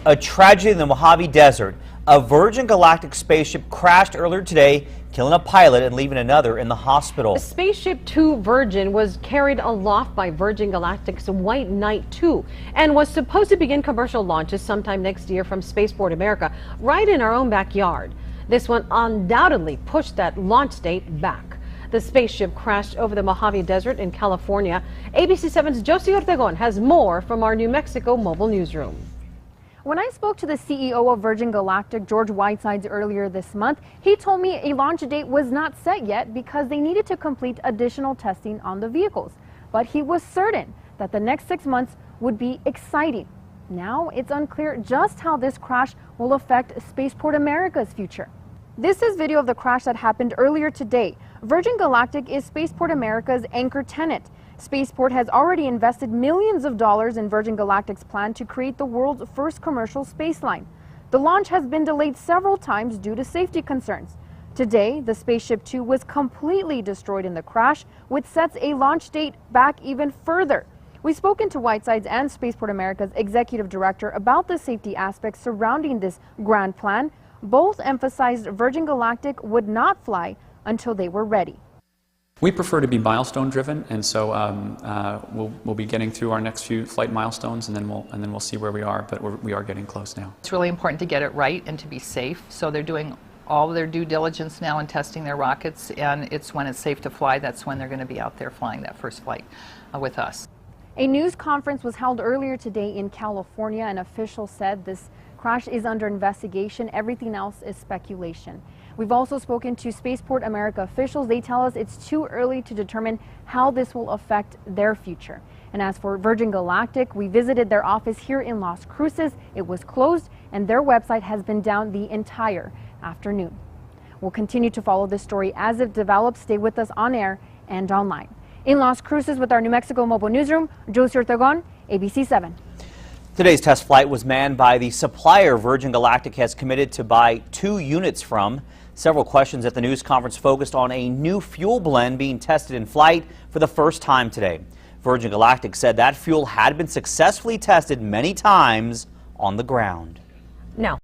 A tragedy in the Mojave Desert. A Virgin Galactic spaceship crashed earlier today, killing a pilot and leaving another in the hospital. The SpaceShipTwo Virgin was carried aloft by Virgin Galactic's White Knight 2 and was supposed to begin commercial launches sometime next year from Spaceport America, right in our own backyard. This one undoubtedly pushed that launch date back. The spaceship crashed over the Mojave Desert in California. ABC 7's Josie Ortegon has more from our New Mexico mobile newsroom. When I spoke to the CEO of Virgin Galactic, George Whitesides, earlier this month, he told me a launch date was not set yet because they needed to complete additional testing on the vehicles. But he was certain that the next 6 months would be exciting. Now it's unclear just how this crash will affect Spaceport America's future. This is video of the crash that happened earlier today. Virgin Galactic is Spaceport America's anchor tenant. Spaceport has already invested millions of dollars in Virgin Galactic's plan to create the world's first commercial space line. The launch has been delayed several times due to safety concerns. Today, the SpaceShipTwo was completely destroyed in the crash, which sets a launch date back even further. We've spoken to Whitesides and Spaceport America's executive director about the safety aspects surrounding this grand plan. Both emphasized Virgin Galactic would not fly until they were ready. We prefer to be milestone driven, and so we'll be getting through our next few flight milestones, and then we'll see where we are. But we are getting close now. It's really important to get it right and to be safe. So they're doing all of their due diligence now and testing their rockets. And it's when it's safe to fly, that's when they're going to be out there flying that first flight with us. A news conference was held earlier today in California. An official said this crash is under investigation. Everything else is speculation. We've also spoken to Spaceport America officials. They tell us it's too early to determine how this will affect their future. And as for Virgin Galactic, we visited their office here in Las Cruces. It was closed and their website has been down the entire afternoon. We'll continue to follow this story as it develops. Stay with us on air and online. In Las Cruces with our New Mexico mobile newsroom, Josie Ortegon, ABC 7. Today's test flight was manned by the supplier Virgin Galactic has committed to buy 2 units from. Several questions at the news conference focused on a new fuel blend being tested in flight for the first time today. Virgin Galactic said that fuel had been successfully tested many times on the ground. Now,